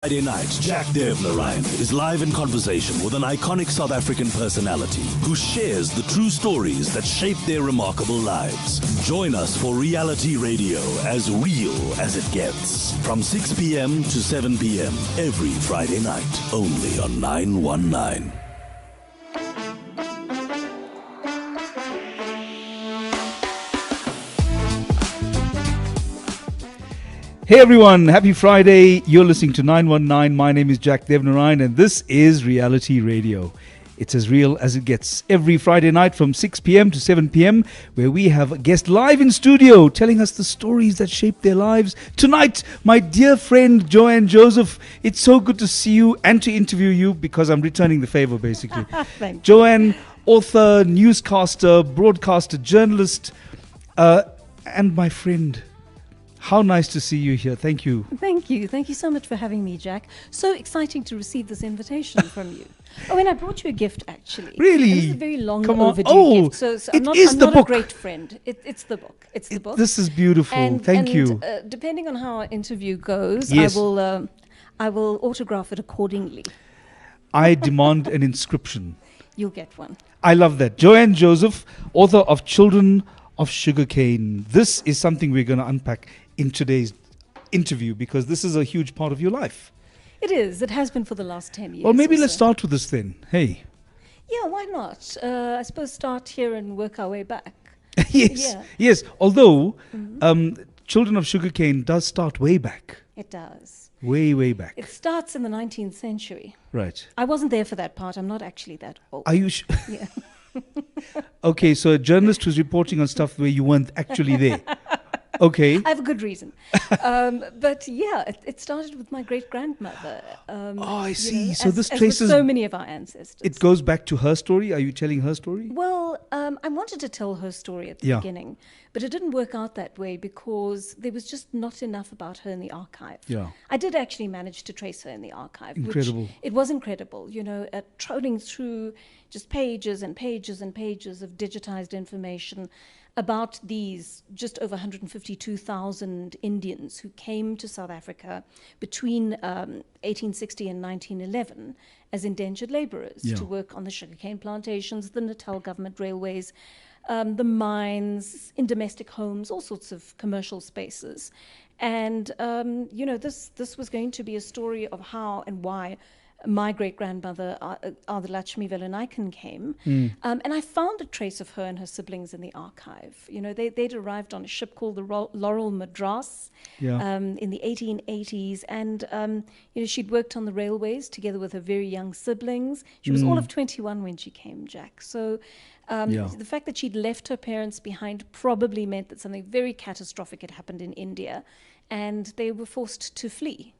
Friday night, Jack Devnarine is live in conversation with an iconic South African personality who shares the true stories that shaped their remarkable lives. Join us for reality radio as real as it gets. From 6 p.m. to 7 p.m. every Friday night, only on 919. Hey everyone, happy Friday. You're listening to 919. My name is Jack Devnarine and this is Reality Radio. It's as real as it gets. Every Friday night from 6 p.m. to 7 p.m. where we have a guest live in studio telling us the stories that shaped their lives. Tonight, my dear friend Joanne Joseph, it's so good to see you and to interview you because I'm returning the favor basically. Thank Joanne, author, newscaster, broadcaster, journalist, and my friend. How nice to see you here. Thank you. Thank you. Thank you so much for having me, Jack. So exciting to receive this invitation from you. Oh, and I brought you a gift, actually. Really? And this is a very long Come on. overdue gift. So I'm not book. a great friend. It's the book. It's the book. This is beautiful. Thank you. Depending on how our interview goes, yes. I will autograph it accordingly. I demand an inscription. You'll get one. I love that. Joanne Joseph, author of Children of Sugarcane. This is something we're going to unpack in today's interview because this is a huge part of your life. It is. It has been for the last 10 years. Well, maybe let's start with this then. Hey. Yeah, why not? I suppose start here and work our way back. Yes. Yeah. Yes. Although Children of Sugarcane does start way back. It does. Way, way back. It starts in the 19th century. Right. I wasn't there for that part. I'm not actually that old. Are you Yeah. Okay, so a journalist who's reporting on stuff where you weren't actually there. Okay. I have a good reason. But yeah, it started with my great-grandmother. I see. So this as traces... with so many of our ancestors. It goes back to her story? Are you telling her story? Well, I wanted to tell her story at the beginning, but it didn't work out that way because there was just not enough about her in the archive. Yeah. I did actually manage to trace her in the archive. Incredible. It was incredible, trolling through just pages and pages and pages of digitized information about these just over 152,000 Indians who came to South Africa between 1860 and 1911 as indentured laborers to work on the sugarcane plantations, the Natal government railways, the mines, in domestic homes, all sorts of commercial spaces. And, this was going to be a story of how and why my great-grandmother, Ardha Lakshmi Velanaikan, came. And I found a trace of her and her siblings in the archive. They'd arrived on a ship called the Laurel Madras in the 1880s. And, she'd worked on the railways together with her very young siblings. She was all of 21 when she came, Jack. So the fact that she'd left her parents behind probably meant that something very catastrophic had happened in India. And they were forced to flee.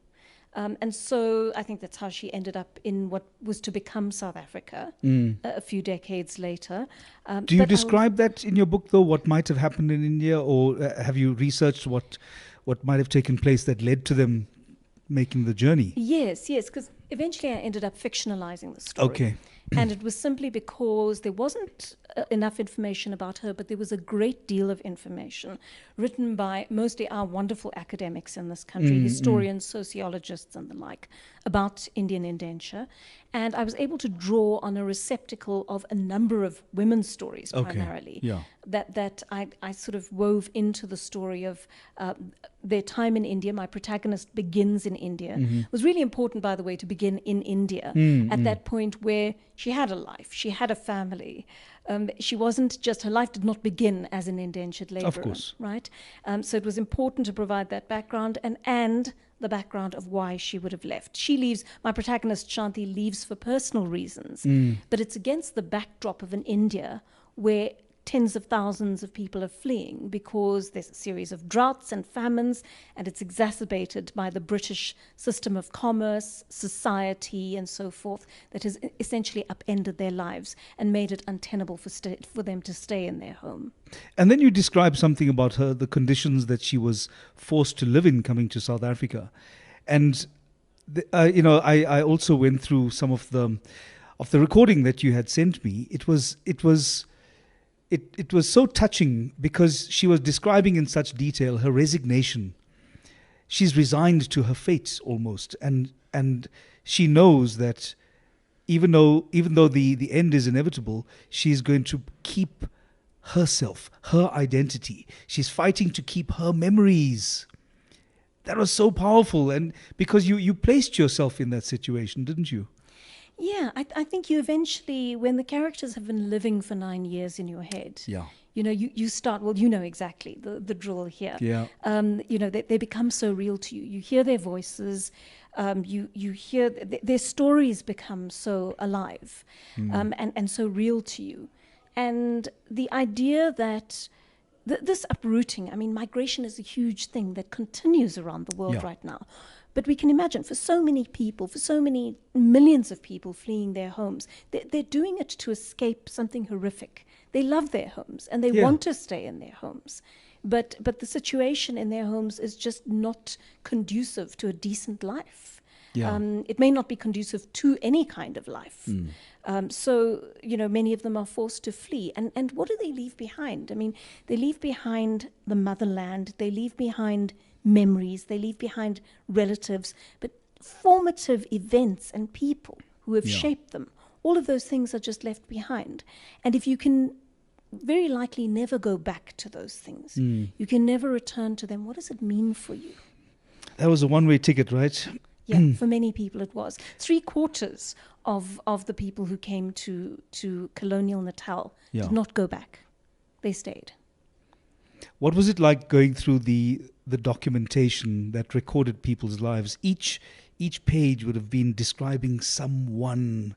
And so I think that's how she ended up in what was to become South Africa a few decades later. Do you describe that in your book, though, what might have happened in India? Or have you researched what might have taken place that led to them making the journey? Yes, because eventually I ended up fictionalizing the story. Okay. And it was simply because there wasn't enough information about her, but there was a great deal of information written by mostly our wonderful academics in this country, historians, sociologists, and the like, about Indian indenture. And I was able to draw on a receptacle of a number of women's stories primarily that I sort of wove into the story of their time in India. My protagonist begins in India. It was really important, by the way, to begin in India at that point where she had a life, she had a family. She wasn't just, her life did not begin as an indentured laborer. Of course. Right? So it was important to provide that background and the background of why she would have left. She leaves, my protagonist Shanti leaves for personal reasons, but it's against the backdrop of an India where tens of thousands of people are fleeing because there's a series of droughts and famines, and it's exacerbated by the British system of commerce, society, and so forth that has essentially upended their lives and made it untenable for them to stay in their home. And then you describe something about her, the conditions that she was forced to live in coming to South Africa. And, I also went through some of the recording that you had sent me. It was so touching because she was describing in such detail her resignation she's resigned to her fate almost, and she knows that even though the end is inevitable, she's going to keep herself, her identity. She's fighting to keep her memories. That was so powerful, and because you placed yourself in that situation, didn't you? Yeah, I think you eventually, when the characters have been living for 9 years in your head, Yeah. you start, well, you know exactly the drill here. Yeah. They become so real to you. You hear their voices, you hear their stories become so alive, and so real to you. And the idea that this uprooting, I mean, migration is a huge thing that continues around the world Yeah. right now. But we can imagine for so many people, for so many millions of people fleeing their homes, they're doing it to escape something horrific. They love their homes and they Yeah. want to stay in their homes. But the situation in their homes is just not conducive to a decent life. Yeah. It may not be conducive to any kind of life. So, many of them are forced to flee. And what do they leave behind? I mean, they leave behind the motherland, they leave behind memories, they leave behind relatives, but formative events and people who have Yeah. shaped them. All of those things are just left behind. And if you can very likely never go back to those things, you can never return to them, what does it mean for you? That was a one-way ticket, right? Yeah, for many people it was. 3/4 of the people who came to colonial Natal Yeah. did not go back. They stayed. What was it like going through the documentation that recorded people's lives? Each page would have been describing someone,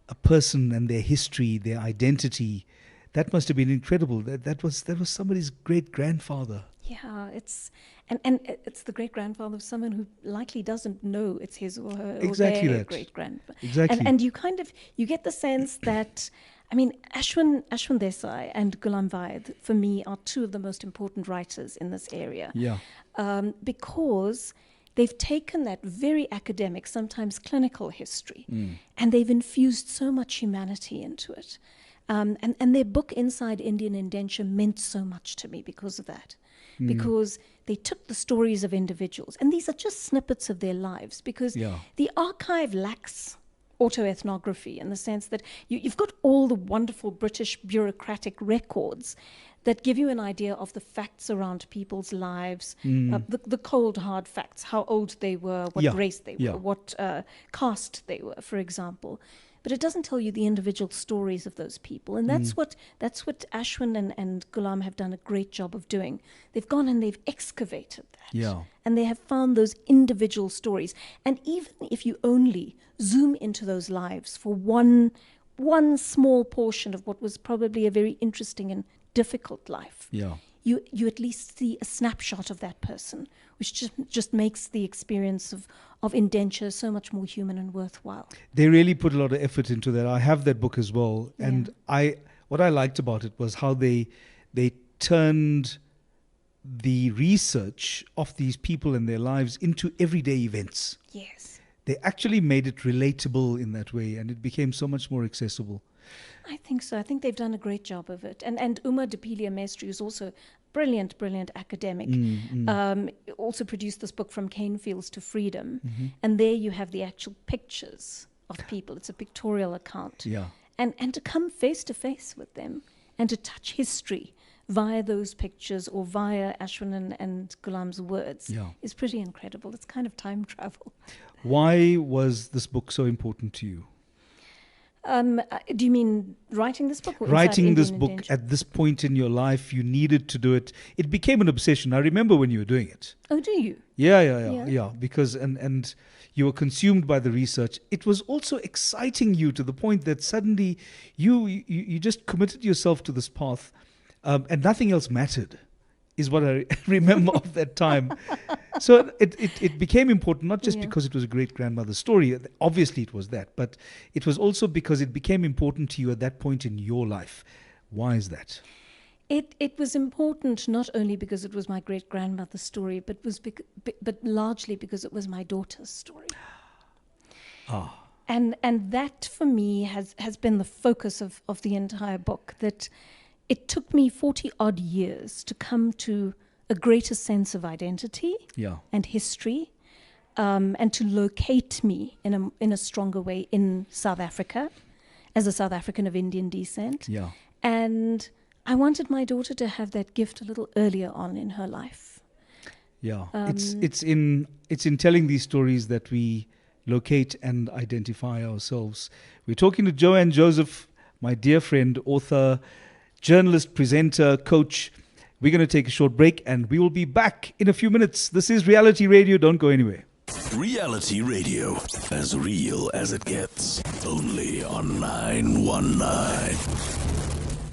a person and their history, their identity. That must have been incredible. That was somebody's great grandfather. Yeah, it's it's the great grandfather of someone who likely doesn't know it's his or her Exactly or their that. great grandfather. Exactly. And you get the sense that, I mean, Ashwin Desai and Ghulam Vaid for me are two of the most important writers in this area. Yeah. Because they've taken that very academic, sometimes clinical history, and they've infused so much humanity into it. And their book, Inside Indian Indenture, meant so much to me because of that. Because they took the stories of individuals, and these are just snippets of their lives, because Yeah. the archive lacks autoethnography in the sense that you've got all the wonderful British bureaucratic records that give you an idea of the facts around people's lives, the cold, hard facts, how old they were, what Yeah. race they were, Yeah. what caste they were, for example. But it doesn't tell you the individual stories of those people. And that's what Ashwin and Ghulam have done a great job of doing. They've gone and they've excavated that. Yeah. And they have found those individual stories. And even if you only zoom into those lives for one small portion of what was probably a very interesting and difficult life, Yeah. you at least see a snapshot of that person, which just makes the experience of indenture so much more human and worthwhile. They really put a lot of effort into that. I have that book as well, and what I liked about it was how they turned the research of these people and their lives into everyday events. Yes. They actually made it relatable in that way, and it became so much more accessible. I think so. I think they've done a great job of it. And Uma Depilia Mestre is also brilliant academic. Also produced this book, From Cane Fields to Freedom. And there you have the actual pictures of people. It's a pictorial account. Yeah. And to come face to face with them and to touch history via those pictures or via Ashwin and Ghulam's words is pretty incredible. It's kind of time travel. Why was this book so important to you? Do you mean writing this book? Or Writing this Indian book Indenture? at this point in your life, you needed to do it. It became an obsession. I remember when you were doing it. Oh, do you? Yeah. Because and you were consumed by the research. It was also exciting you to the point that suddenly you just committed yourself to this path, and nothing else mattered, is what I remember of that time. So it became important, not just because it was a great grandmother's story. Obviously it was that, but it was also because it became important to you at that point in your life. Why is that? It was important not only because it was my great grandmother's story, but largely because it was my daughter's story. And that for me has been the focus of the entire book. That it took me 40 odd years to come to a greater sense of identity and history, and to locate me in a stronger way in South Africa, as a South African of Indian descent. Yeah. And I wanted my daughter to have that gift a little earlier on in her life. Yeah. It's in telling these stories that we locate and identify ourselves. We're talking to Joanne Joseph, my dear friend, author, journalist, presenter, coach. We're going to take a short break and we will be back in a few minutes. This is Reality Radio. Don't go anywhere. Reality Radio, as real as it gets. Only on 919.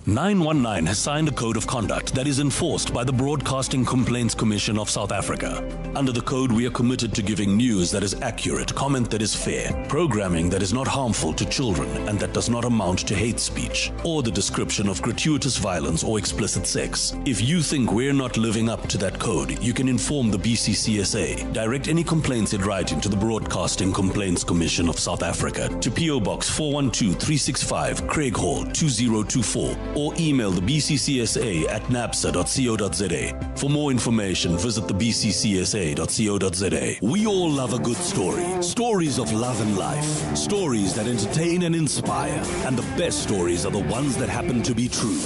919 has signed a code of conduct that is enforced by the Broadcasting Complaints Commission of South Africa. Under the code, we are committed to giving news that is accurate, comment that is fair, programming that is not harmful to children and that does not amount to hate speech, or the description of gratuitous violence or explicit sex. If you think we're not living up to that code, you can inform the BCCSA. Direct any complaints in writing to the Broadcasting Complaints Commission of South Africa to PO Box 412-365, Craig Hall 2024. Or email the BCCSA at napsa.co.za. For more information, visit the bccsa.co.za. We all love a good story. Stories of love and life. Stories that entertain and inspire. And the best stories are the ones that happen to be true.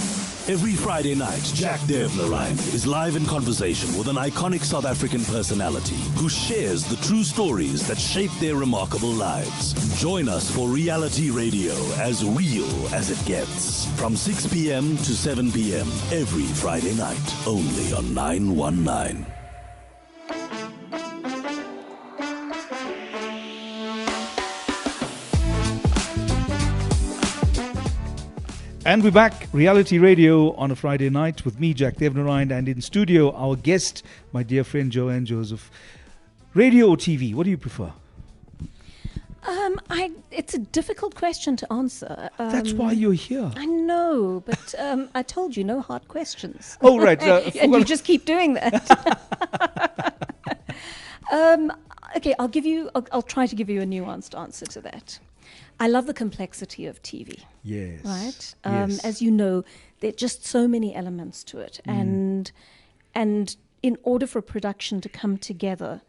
Every Friday night, Jack Devnerine is live in conversation with an iconic South African personality who shares the true stories that shape their remarkable lives. Join us for Reality Radio, as real as it gets. From 6 p.m. to 7 p.m. every Friday night, only on 919. And we're back, Reality Radio on a Friday night with me, Jack Devnerine, and in studio, our guest, my dear friend Joanne Joseph. Radio or TV, what do you prefer? It's a difficult question to answer. That's why you're here. I know, but I told you, no hard questions. Oh, right. And you just keep doing that. Okay, I'll try to give you a nuanced answer to that. I love the complexity of TV. Yes. Right? Yes. As you know, there are just so many elements to it. And in order for a production to come together,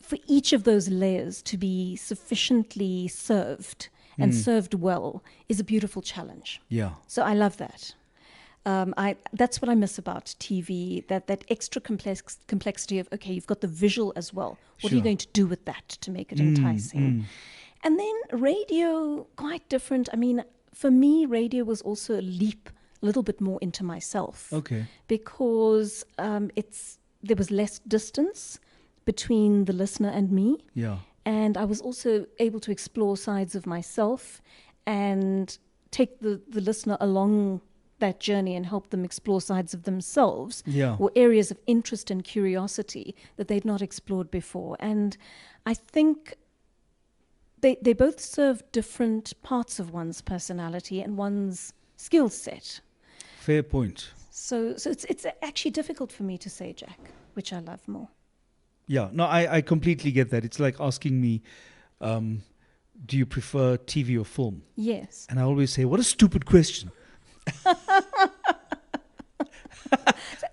for each of those layers to be sufficiently served and served well is a beautiful challenge. Yeah. So I love that. That's what I miss about TV, that extra complexity of, okay, you've got the visual as well. What are you going to do with that to make it enticing? And then radio, quite different. I mean, for me, radio was also a leap a little bit more into myself. Okay. Because there was less distance between the listener and me. Yeah. And I was also able to explore sides of myself and take the listener along that journey and help them explore sides of themselves or areas of interest and curiosity that they'd not explored before. And I think they both serve different parts of one's personality and one's skill set. Fair point. So it's actually difficult for me to say, Jack, which I love more. Yeah, no, I completely get that. It's like asking me, do you prefer TV or film? Yes. And I always say, what a stupid question. At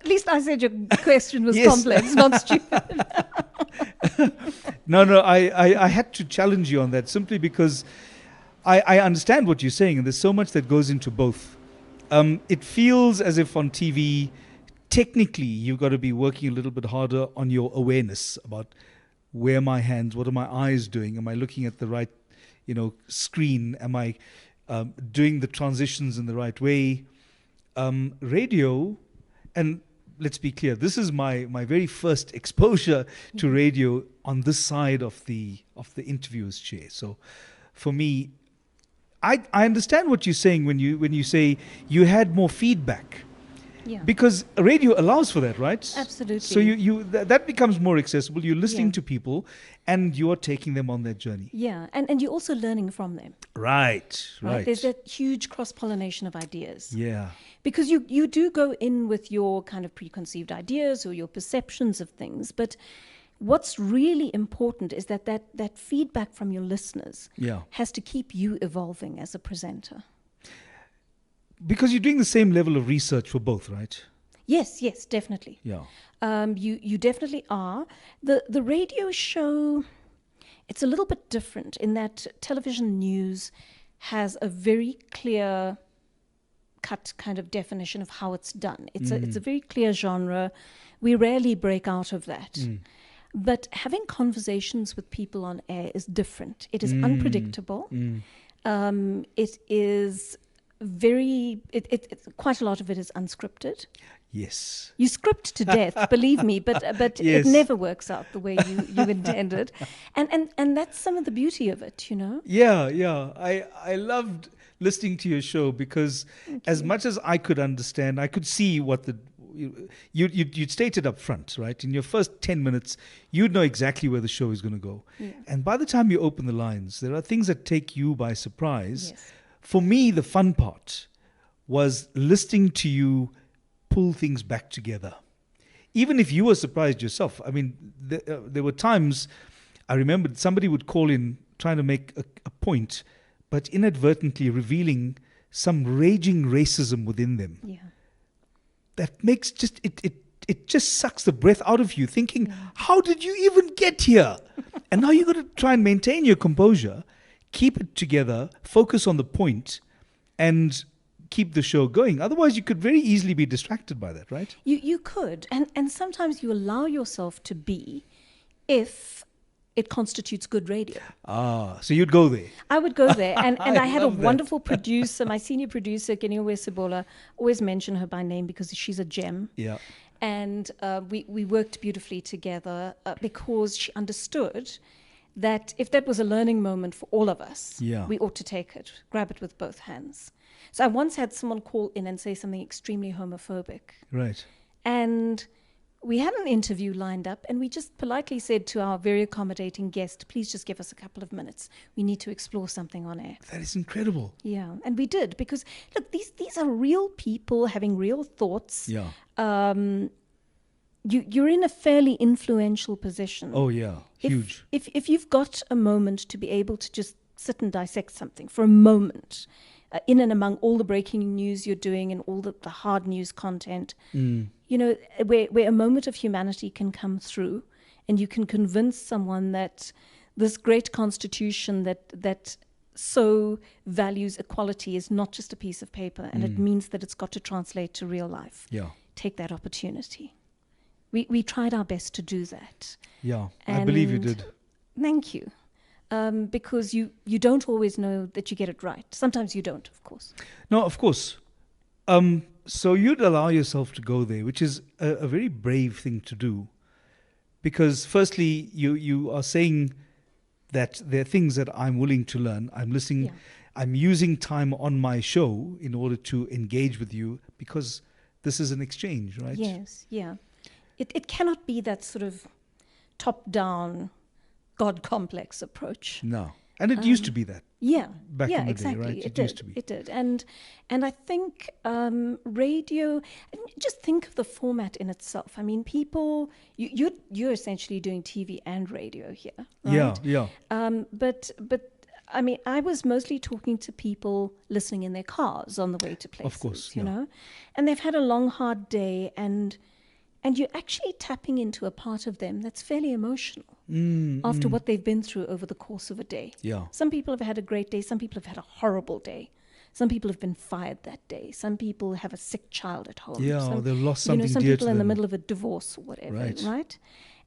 least I said your question was complex, not stupid. No, I had to challenge you on that simply because I understand what you're saying, and there's so much that goes into both. It feels as if on TV, technically, you've got to be working a little bit harder on your awareness about where are my hands, what are my eyes doing, am I looking at the right, screen, am I doing the transitions in the right way. Radio, and let's be clear, this is my very first exposure to radio on this side of the interviewer's chair. So for me, I understand what you're saying when you say you had more feedback. Yeah. Because radio allows for that, right? Absolutely. So that becomes more accessible. You're listening to people and you're taking them on that journey. Yeah, and you're also learning from them. Right. There's that huge cross-pollination of ideas. Yeah. Because you do go in with your kind of preconceived ideas or your perceptions of things, but what's really important is that feedback from your listeners has to keep you evolving as a presenter. Because you're doing the same level of research for both, right? Yes, yes, definitely. Yeah. You definitely are. The radio show, it's a little bit different in that television news has a very clear cut kind of definition of how it's done. It's a very clear genre. We rarely break out of that. But having conversations with people on air is different. It is unpredictable. It is quite a lot of it is unscripted. Yes. You script to death, believe me, but Yes. it never works out the way you intended. And that's some of the beauty of it, you know? Yeah, yeah. I loved listening to your show because as much as I could understand, I could see what you'd stated up front, right? In your first 10 minutes, you'd know exactly where the show is going to go. Yeah. And by the time you open the lines, there are things that take you by surprise. Yes. For me, the fun part was listening to you pull things back together. Even if you were surprised yourself. I mean, there were times I remembered somebody would call in trying to make a point, but inadvertently revealing some raging racism within them. Yeah. That makes it just sucks the breath out of you, thinking, how did you even get here? And now you've got to try and maintain your composure, keep it together, focus on the point, and keep the show going. Otherwise, you could very easily be distracted by that, right? You could. And sometimes you allow yourself to be if it constitutes good radio. Ah, so you'd go there. I would go there. And I had a love that. wonderful producer, my senior producer, Kenyowe Sibola, always mention her by name because she's a gem. Yeah. And we worked beautifully together because she understood that if that was a learning moment for all of us, we ought to take it, grab it with both hands. So I once had someone call in and say something extremely homophobic. Right. And we had an interview lined up, and we just politely said to our very accommodating guest, please just give us a couple of minutes. We need to explore something on air. That is incredible. Yeah, and we did, because, look, these are real people having real thoughts. Yeah. You're in a fairly influential position. Oh, yeah. Huge. If you've got a moment to be able to just sit and dissect something for a moment, in and among all the breaking news you're doing and all the hard news content, you know, where a moment of humanity can come through, and you can convince someone that this great constitution that so values equality is not just a piece of paper, and it means that it's got to translate to real life. Yeah. Take that opportunity. We tried our best to do that. Yeah. I believe you And did. Thank you. Because you don't always know that you get it right. Sometimes you don't, of course. No, of course. So you'd allow yourself to go there, which is a very brave thing to do. Because firstly, you are saying that there are things that I'm willing to learn. I'm listening. Yeah. I'm using time on my show in order to engage with you, because this is an exchange, right? Yes, yeah. It cannot be that sort of top-down God complex approach. No. And it used to be that. Yeah, Back yeah, in the day, exactly. right? It It did. used to be. It did, and I think radio. Just think of the format in itself. I mean, people. You're essentially doing TV and radio here, right? Yeah, yeah. But I mean, I was mostly talking to people listening in their cars on the way to places. Of course, you yeah. know, and they've had a long, hard day, and you're actually tapping into a part of them that's fairly emotional after what they've been through over the course of a day. Yeah. Some people have had a great day. Some people have had a horrible day. Some people have been fired that day. Some people have a sick child at home. Yeah, some, or they've lost you know, something some dear people to in the them. middle of a divorce or whatever, Right. right?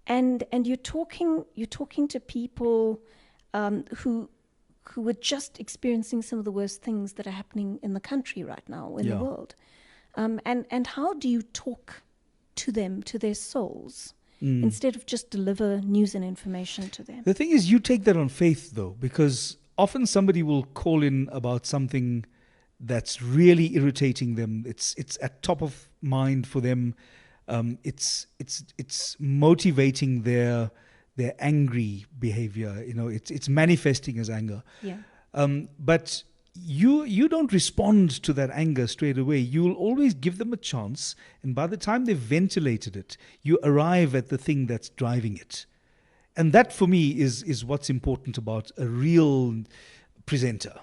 And you're talking to people who are just experiencing some of the worst things that are happening in the country right now, in Yeah. the world. And how do you talk to them, to their souls, instead of just deliver news and information to them? The thing is, you take that on faith, though, because often somebody will call in about something that's really irritating them. It's at top of mind for them. It's motivating their angry behavior. You know, it's manifesting as anger. Yeah. But you don't respond to that anger straight away. You'll always give them a chance, and by the time they've ventilated it, you arrive at the thing that's driving it. And that, for me, is what's important about a real presenter.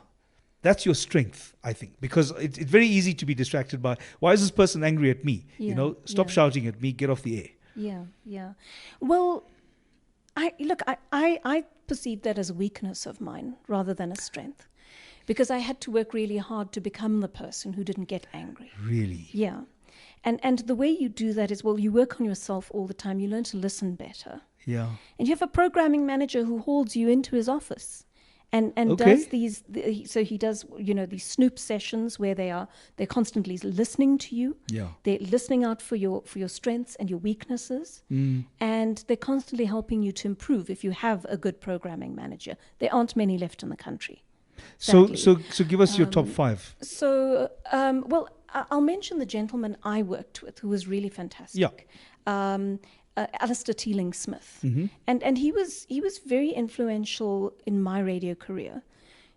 That's your strength, I think, because it's very easy to be distracted by, why is this person angry at me? Stop shouting at me, get off the air. Yeah. Well, I perceive that as a weakness of mine rather than a strength, because I had to work really hard to become the person who didn't get angry. Really? Yeah. And the way you do that is, well, you work on yourself all the time. You learn to listen better. Yeah. And you have a programming manager who holds you into his office and Okay. does so he does, these snoop sessions where they're constantly listening to you. Yeah. They're listening out for your strengths and your weaknesses. And they're constantly helping you to improve if you have a good programming manager. There aren't many left in the country. So Sadly. give us your top 5. So, well, I'll mention the gentleman I worked with who was really fantastic. Yeah. Alistair Teeling Smith. And he was very influential in my radio career,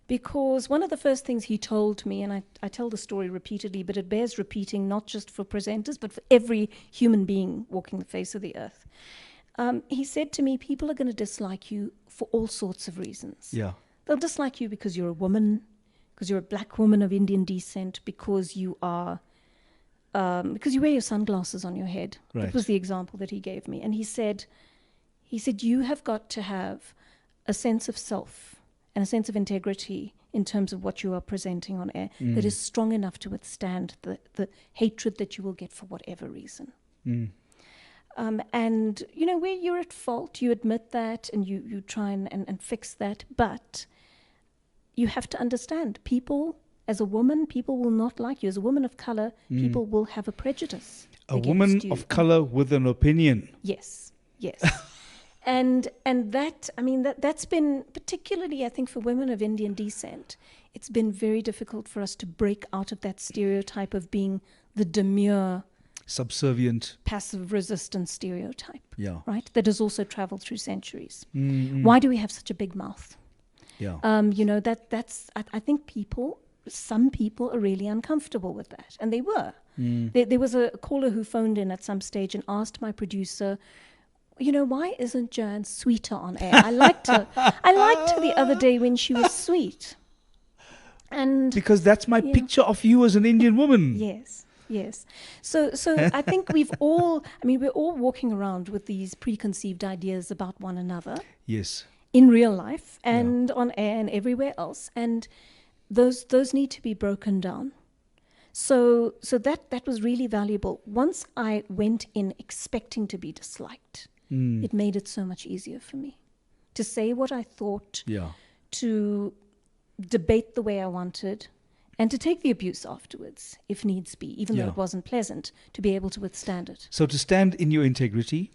because one of the first things he told me, and I tell the story repeatedly, but it bears repeating not just for presenters, but for every human being walking the face of the earth. He said to me, people are going to dislike you for all sorts of reasons. Yeah. They'll dislike you because you're a woman, because you're a black woman of Indian descent, because you wear your sunglasses on your head. Right. That was the example that he gave me. And he said, you have got to have a sense of self and a sense of integrity in terms of what you are presenting on air that is strong enough to withstand the hatred that you will get for whatever reason. And, where you're at fault, you admit that and you try and fix that. But you have to understand, as a woman, people will not like you. As a woman of color, people will have a prejudice. A woman of color with an opinion. Yes. and that's been, particularly I think for women of Indian descent, it's been very difficult for us to break out of that stereotype of being the demure, subservient, passive resistance stereotype. Yeah. Right? That has also traveled through centuries. Why do we have such a big mouth? Yeah. I think some people are really uncomfortable with that. And they were. There was a caller who phoned in at some stage and asked my producer, why isn't Joanne sweeter on air? I liked her the other day when she was sweet. And because that's my picture of you as an Indian woman. Yes. So I think we're all walking around with these preconceived ideas about one another. Yes. In real life and on air and everywhere else. And those need to be broken down. So that was really valuable. Once I went in expecting to be disliked, it made it so much easier for me to say what I thought, to debate the way I wanted, and to take the abuse afterwards, if needs be, even though it wasn't pleasant, to be able to withstand it. So to stand in your integrity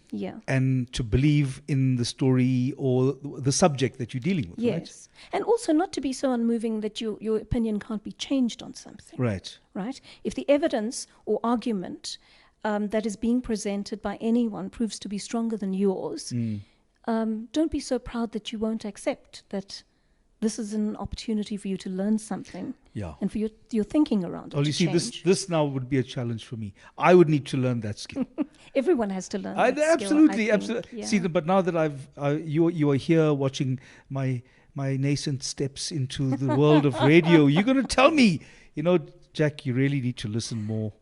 and to believe in the story or the subject that you're dealing with, right? Yes. And also not to be so unmoving that your opinion can't be changed on something. Right. If the evidence or argument that is being presented by anyone proves to be stronger than yours, don't be so proud that you won't accept that this is an opportunity for you to learn something and for your thinking around it. Well, you see, this now would be a challenge for me. I would need to learn that skill. Everyone has to learn that absolutely, skill, absolutely. See, but now that you are here watching my nascent steps into the world of radio, you're going to tell me, Jack, you really need to listen more.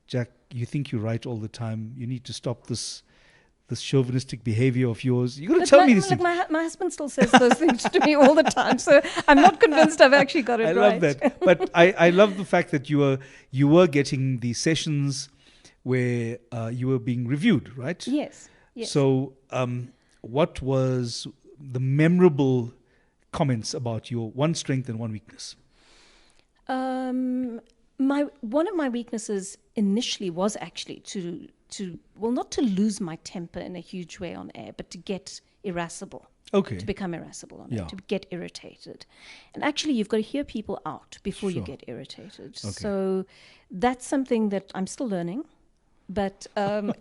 Jack, you think you're right all the time. You need to stop this chauvinistic behavior of yours. You're going to tell me this. My husband still says those things to me all the time, so I'm not convinced I've actually got it right. I love that. But I love the fact that you were getting the sessions where you were being reviewed, right? Yes. So what was the memorable comments about your one strength and one weakness? One of my weaknesses initially was actually to not to lose my temper in a huge way on air, but to get irascible. Okay. To become irascible on air, to get irritated. And actually, you've got to hear people out before you get irritated. Okay. So that's something that I'm still learning. But, a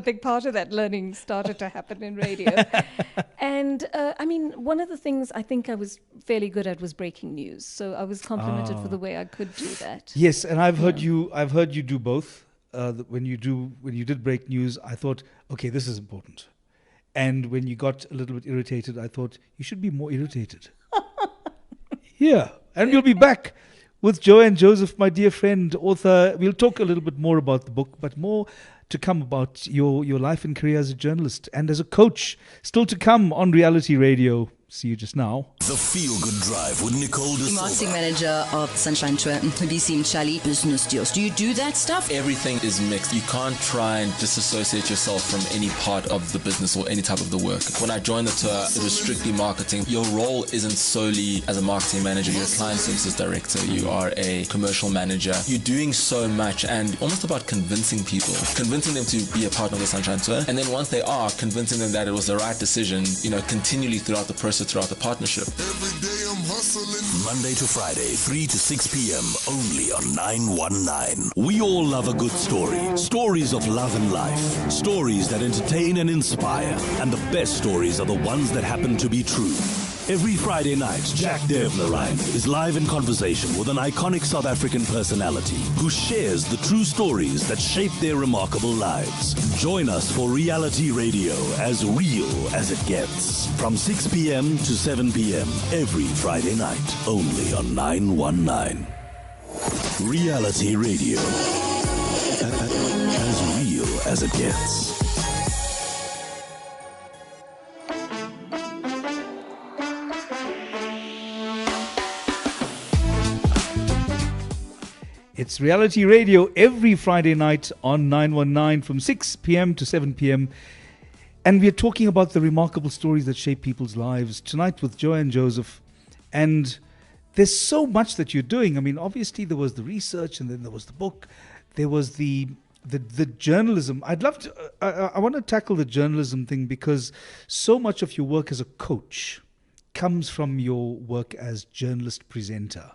big part of that learning started to happen in radio. And, one of the things I think I was fairly good at was breaking news. So I was complimented for the way I could do that. Yes, and I've heard you do both. When you did break news, I thought, okay, this is important. And when you got a little bit irritated, I thought, you should be more irritated. Yeah. And we'll be back with Joanne Joseph, my dear friend, author. We'll talk a little bit more about the book, but more to come about your life and career as a journalist and as a coach. Still to come on Reality Radio. See you just now. The Feel Good Drive with Nicole De Marketing Silva. manager of Sunshine Tour, BC Mchali, business deals. Do you do that stuff? Everything is mixed. You can't try and disassociate yourself from any part of the business or any type of the work. When I joined the tour, it was strictly marketing. Your role isn't solely as a marketing manager. You're a client services director. You are a commercial manager. You're doing so much and almost about convincing people, convincing them to be a part of the Sunshine Tour. And then once they are, convincing them that it was the right decision, continually throughout the process, throughout the partnership. Every day I'm hustling. Monday to Friday, 3 to 6 p.m. only on 919. We all love a good story. Stories of love and life. Stories that entertain and inspire. And the best stories are the ones that happen to be true. Every Friday night, Jack Devnerine is live in conversation with an iconic South African personality who shares the true stories that shape their remarkable lives. Join us for Reality Radio, as real as it gets. From 6 p.m. to 7 p.m. every Friday night, only on 919. Reality Radio, as real as it gets. It's Reality Radio every Friday night on 919 from 6 p.m. to 7 p.m. And we're talking about the remarkable stories that shape people's lives tonight with Joanne Joseph. And there's so much that you're doing. I mean, obviously there was the research and then there was the book. There was the journalism. I'd love to, I want to tackle the journalism thing because so much of your work as a coach comes from your work as journalist presenter.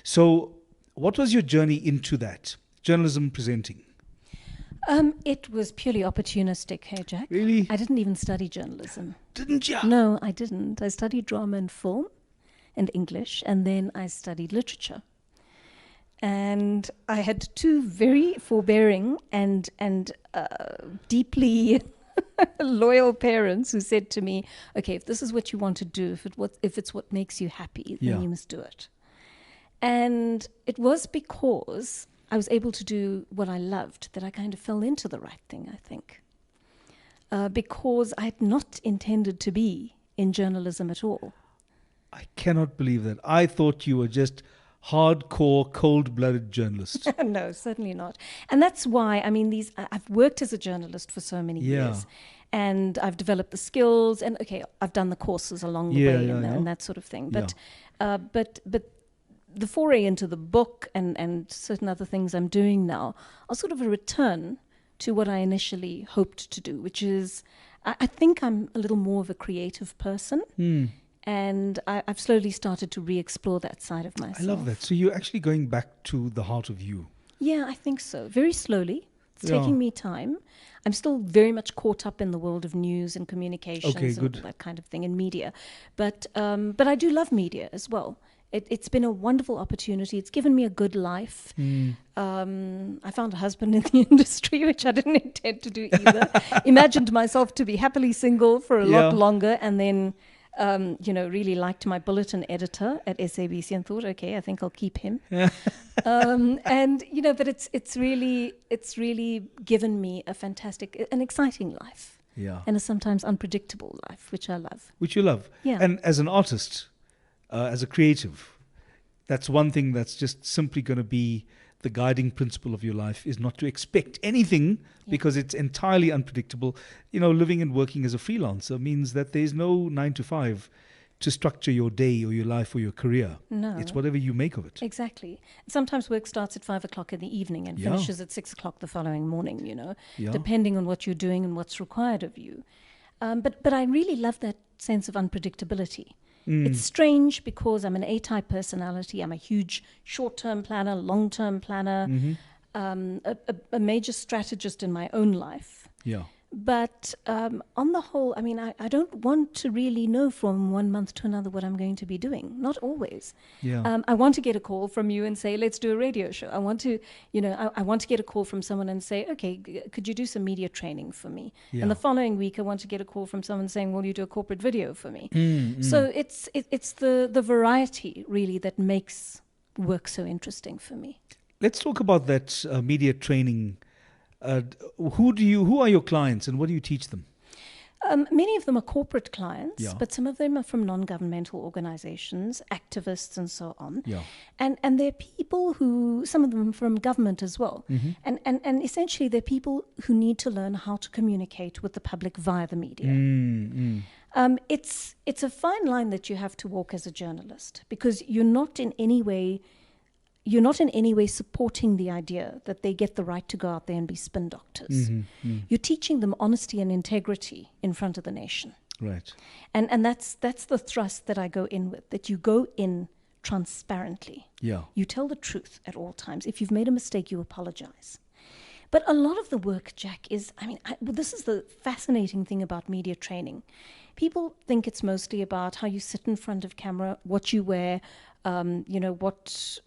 So what was your journey into that, journalism presenting? It was purely opportunistic, hey, Jack. Really? I didn't even study journalism. Didn't you? No, I didn't. I studied drama and film and English, and then I studied literature. And I had two very forbearing and deeply loyal parents who said to me, okay, if this is what you want to do, if it's what makes you happy, then you must do it. And it was because I was able to do what I loved that I kind of fell into the right thing, I think. Because I had not intended to be in journalism at all. I cannot believe that. I thought you were just hardcore, cold-blooded journalist. No, certainly not. And that's why, I mean, I've worked as a journalist for so many years. And I've developed the skills. And, okay, I've done the courses along the way and that sort of thing. But the foray into the book and certain other things I'm doing now are sort of a return to what I initially hoped to do, which is, I think I'm a little more of a creative person. And I've slowly started to re-explore that side of myself. I love that. So you're actually going back to the heart of you. Yeah, I think so. Very slowly. It's taking me time. I'm still very much caught up in the world of news and communications and that kind of thing, and media. But I do love media as well. It's been a wonderful opportunity. It's given me a good life. I found a husband in the industry, which I didn't intend to do either. Imagined myself to be happily single for a lot longer, and then really liked my bulletin editor at SABC and thought, okay, I think I'll keep him. But it's really given me a fantastic, an exciting life. Yeah. And a sometimes unpredictable life, which I love. Which you love. Yeah. And as an artist, as a creative, that's one thing that's just simply going to be the guiding principle of your life, is not to expect anything because it's entirely unpredictable. Living and working as a freelancer means that there's no 9 to 5 to structure your day or your life or your career. No. It's whatever you make of it. Exactly. Sometimes work starts at 5 o'clock in the evening and finishes at 6 o'clock the following morning, depending on what you're doing and what's required of you. But I really love that sense of unpredictability. It's strange because I'm an A-type personality. I'm a huge short-term planner, long-term planner, a major strategist in my own life. Yeah. But on the whole, I mean, I don't want to really know from 1 month to another what I'm going to be doing. Not always. Yeah. I want to get a call from you and say, let's do a radio show. I want to, I want to get a call from someone and say, okay, could you do some media training for me? Yeah. And the following week, I want to get a call from someone saying, will you do a corporate video for me? So it's the variety, really, that makes work so interesting for me. Let's talk about that media training. Who are your clients and what do you teach them? Many of them are corporate clients, Yeah. but some of them are from non-governmental organizations, activists, and so on. Yeah. And they're people who, some of them from government as well. And essentially, they're people who need to learn how to communicate with the public via the media. It's a fine line that you have to walk as a journalist, because you're not in any way supporting the idea that they get the right to go out there and be spin doctors. You're teaching them honesty and integrity in front of the nation. Right. And that's the thrust that I go in with, that you go in transparently. Yeah. You tell the truth at all times. If you've made a mistake, you apologize. But a lot of the work, Jack, is, this is the fascinating thing about media training. People think it's mostly about how you sit in front of camera, what you wear, what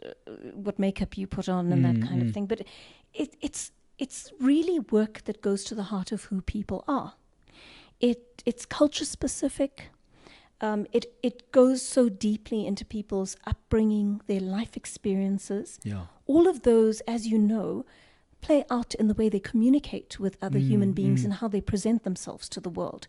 makeup you put on and that kind of thing. But it's really work that goes to the heart of who people are. It's culture specific. It goes so deeply into people's upbringing, their life experiences. Yeah. All of those, as you know, play out in the way they communicate with other human beings and how they present themselves to the world.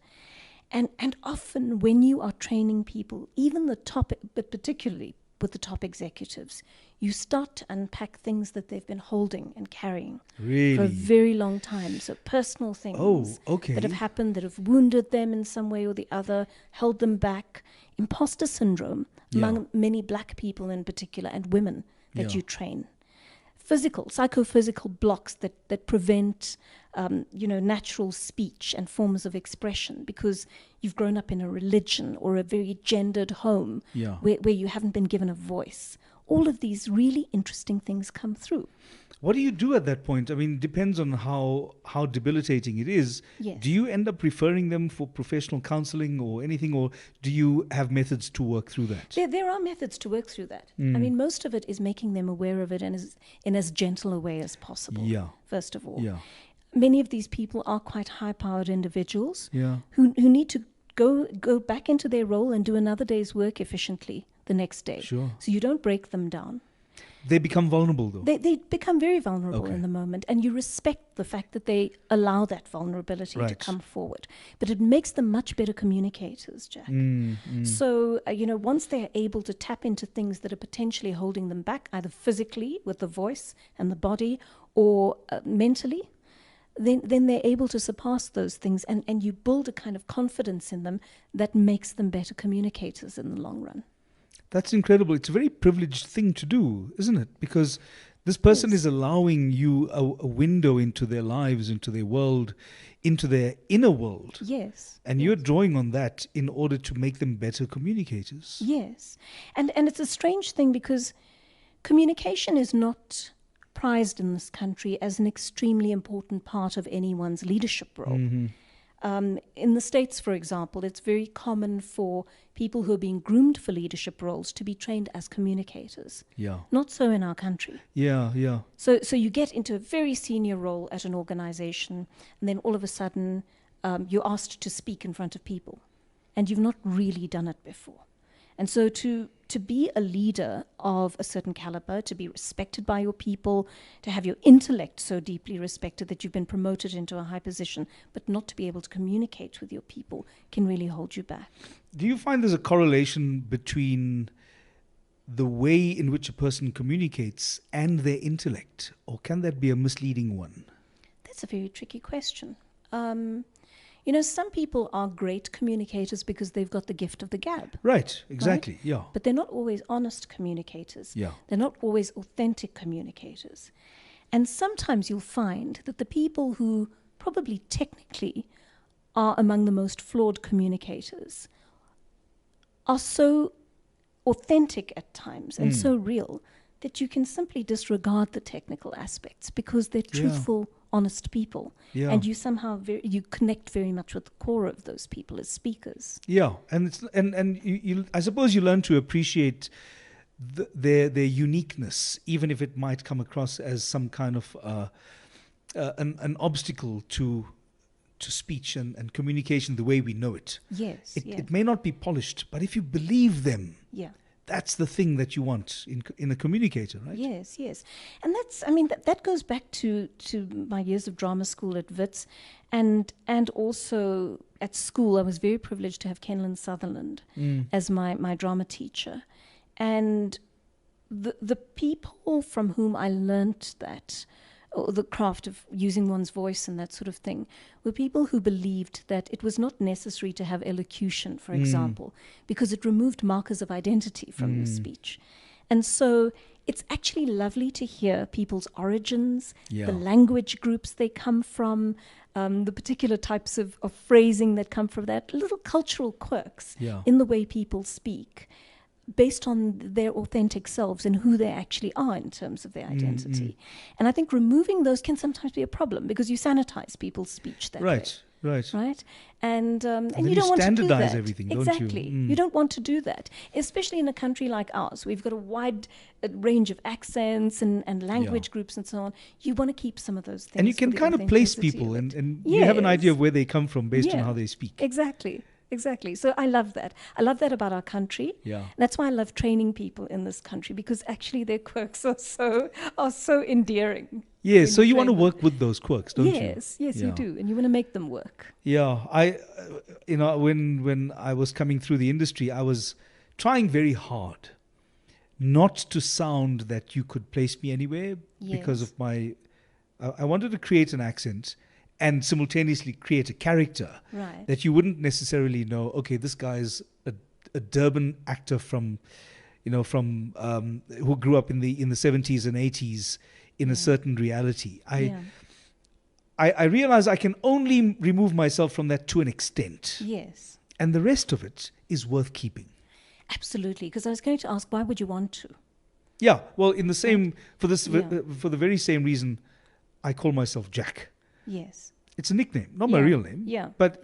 And often when you are training people, even the top, but particularly with the top executives, you start to unpack things that they've been holding and carrying for a very long time. So personal things that have happened, that have wounded them in some way or the other, held them back. Imposter syndrome among many black people in particular, and women that you train. Psychophysical blocks that prevent, natural speech and forms of expression because you've grown up in a religion or a very gendered home where you haven't been given a voice. All of these really interesting things come through. What do you do at that point? I mean, it depends on how debilitating it is. Yes. Do you end up referring them for professional counseling or anything, or do you have methods to work through that? There are methods to work through that. I mean, most of it is making them aware of it and in as gentle a way as possible, first of all. Yeah. Many of these people are quite high-powered individuals Yeah. who need to go back into their role and do another day's work efficiently the next day. Sure. So you don't break them down. They become vulnerable, though. They become very vulnerable Okay. in the moment, and you respect the fact that they allow that vulnerability to Right. come forward. But it makes them much better communicators, Jack. So, once they're able to tap into things that are potentially holding them back, either physically with the voice and the body or mentally, then they're able to surpass those things, and you build a kind of confidence in them that makes them better communicators in the long run. That's incredible. It's a very privileged thing to do, isn't it? Because this person is allowing you a window into their lives, into their world, into their inner world. Yes. And you're drawing on that in order to make them better communicators. Yes. And it's a strange thing because communication is not prized in this country as an extremely important part of anyone's leadership role. In the States, for example, it's very common for people who are being groomed for leadership roles to be trained as communicators. Yeah. Not so in our country. Yeah. So you get into a very senior role at an organization, and then all of a sudden you're asked to speak in front of people, and you've not really done it before. And so to be a leader of a certain caliber, to be respected by your people, to have your intellect so deeply respected that you've been promoted into a high position, but not to be able to communicate with your people can really hold you back. Do you find there's a correlation between the way in which a person communicates and their intellect, or can that be a misleading one? That's a very tricky question. Some people are great communicators because they've got the gift of the gab. Right, exactly, Right? yeah. But they're not always honest communicators. Yeah. They're not always authentic communicators. And sometimes you'll find that the people who probably technically are among the most flawed communicators are so authentic at times and so real that you can simply disregard the technical aspects because they're truthful, honest people. Yeah. And you somehow, you connect very much with the core of those people as speakers. Yeah, and you I suppose you learn to appreciate their uniqueness, even if it might come across as some kind of an obstacle to speech and communication the way we know it. Yes. It may not be polished, but if you believe them, Yeah. that's the thing that you want in a communicator, right? Yes, yes. And that goes back to my years of drama school at Wits, and also at school I was very privileged to have Kenlyn Sutherland as my drama teacher. And the people from whom I learnt that, or the craft of using one's voice and that sort of thing, were people who believed that it was not necessary to have elocution, for example, because it removed markers of identity from your speech. And so it's actually lovely to hear people's origins, the language groups they come from, the particular types of phrasing that come from that, little cultural quirks in the way people speak, based on their authentic selves and who they actually are in terms of their identity. And I think removing those can sometimes be a problem because you sanitize people's speech that way. Right? And then you don't want to do standardize that. everything, don't you? Exactly. You don't want to do that, especially in a country like ours. We've got a wide range of accents and language groups and so on. You want to keep some of those things. And you can for the kind of place authenticity people of it. and you have an idea of where they come from based on how they speak. Exactly. So I love that. I love that about our country. Yeah. And that's why I love training people in this country, because actually their quirks are so endearing. Yes, so you want to work with those quirks, don't you? Yes, you do. And you want to make them work. Yeah. When I was coming through the industry, I was trying very hard not to sound that you could place me anywhere because of my I wanted to create an accent and simultaneously create a character that you wouldn't necessarily know, okay, this guy is a Durban actor from who grew up in the 70s and 80s in a certain reality. I realize I can only remove myself from that to an extent. Yes. And the rest of it is worth keeping. Absolutely, because I was going to ask, why would you want to? Yeah, well, in the same for the very same reason I call myself Jack. Yes. It's a nickname, not my real name. Yeah. But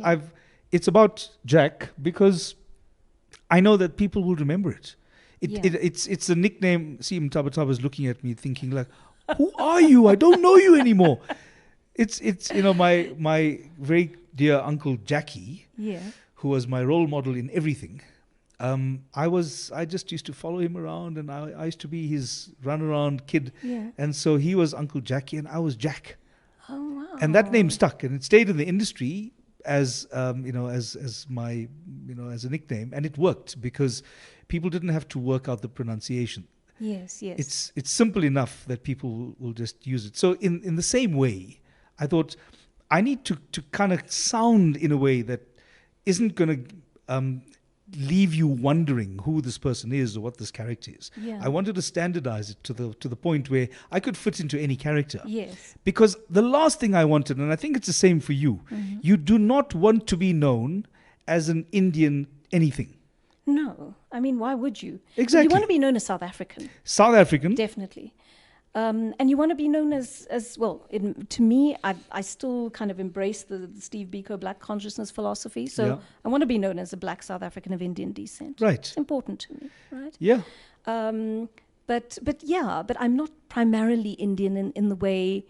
it's about Jack because I know that people will remember it. It's a nickname. See, Mtaba is looking at me thinking like, who are you? I don't know you anymore. It's my very dear uncle Jackie, who was my role model in everything. I just used to follow him around, and I used to be his runaround kid. And so he was Uncle Jackie and I was Jack. Oh wow. And that name stuck, and it stayed in the industry as as my as a nickname, and it worked because people didn't have to work out the pronunciation. Yes. It's simple enough that people will just use it. So in the same way, I thought I need to kind of sound in a way that isn't going to leave you wondering who this person is or what this character is. I wanted to standardize it to the point where I could fit into any character. Yes. Because the last thing I wanted, and I think it's the same for you, you do not want to be known as an Indian anything. No. I mean, why would you? Exactly. You want to be known as South African. South African. Definitely. And you want to be known as well, to me, I still kind of embrace the Steve Biko Black consciousness philosophy. So I want to be known as a Black South African of Indian descent. Right. It's important to me, right? Yeah. But I'm not primarily Indian in the way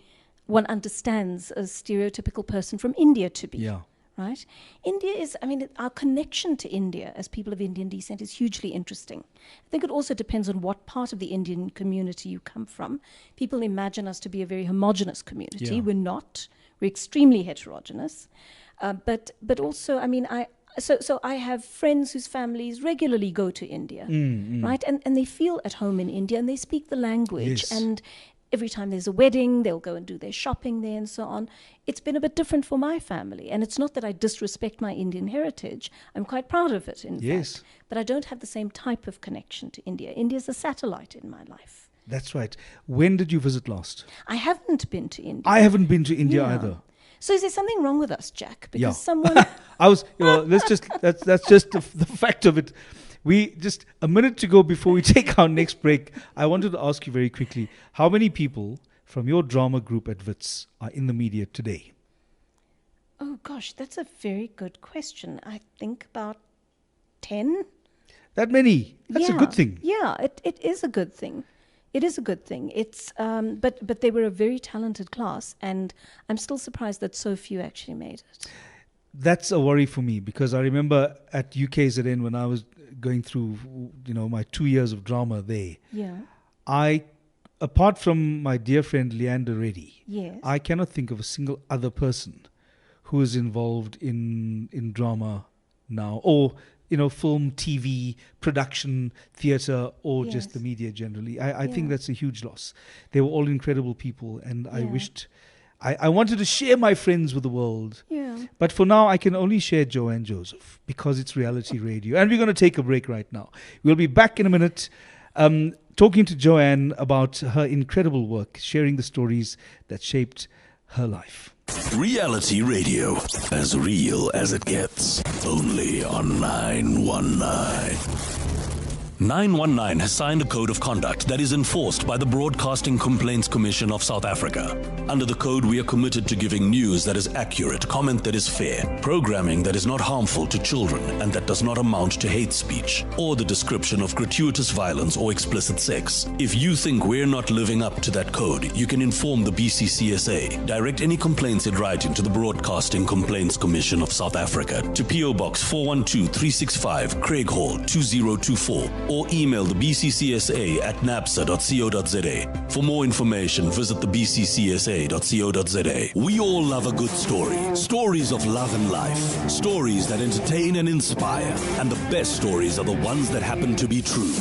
one understands a stereotypical person from India to be. Yeah. Right? India is, our connection to India as people of Indian descent is hugely interesting. I think it also depends on what part of the Indian community you come from. People imagine us to be a very homogenous community. Yeah. We're not. We're extremely heterogeneous. But also, So I have friends whose families regularly go to India, right? And they feel at home in India and they speak the language. Yes. And every time there's a wedding, they'll go and do their shopping there and so on. It's been a bit different for my family. And it's not that I disrespect my Indian heritage. I'm quite proud of it, in fact. But I don't have the same type of connection to India. India's a satellite in my life. That's right. When did you visit last? I haven't been to India. I haven't been to India either. So is there something wrong with us, Jack? Because someone... that's just the fact of it. We just a minute to go before we take our next break. I wanted to ask you very quickly, how many people from your drama group at WITS are in the media today? Oh gosh, that's a very good question. I think about 10. That many. That's a good thing. Yeah, it is a good thing. It is a good thing. It's but they were a very talented class, and I'm still surprised that so few actually made it. That's a worry for me, because I remember at UKZN when I was going through, my 2 years of drama there, Yeah. apart from my dear friend Leander Reddy, Yes. I cannot think of a single other person who is involved in drama now, or film, TV, production, theatre, or just Yes. the media generally. I think Yeah. that's a huge loss. They were all incredible people, and I Yeah. wished I wanted to share my friends with the world. Yeah. But for now, I can only share Joanne Joseph, because it's reality radio. And we're going to take a break right now. We'll be back in a minute, talking to Joanne about her incredible work, sharing the stories that shaped her life. Reality radio, as real as it gets. Only on 919. 919 has signed a code of conduct that is enforced by the Broadcasting Complaints Commission of South Africa. Under the code, we are committed to giving news that is accurate, comment that is fair, programming that is not harmful to children and that does not amount to hate speech or the description of gratuitous violence or explicit sex. If you think we're not living up to that code, you can inform the BCCSA. Direct any complaints in writing to the Broadcasting Complaints Commission of South Africa to PO Box 412-365, Craig Hall 2024, or email the BCCSA at napsa.co.za. For more information, visit the bccsa.co.za. We all love a good story. Stories of love and life. Stories that entertain and inspire. And the best stories are the ones that happen to be true.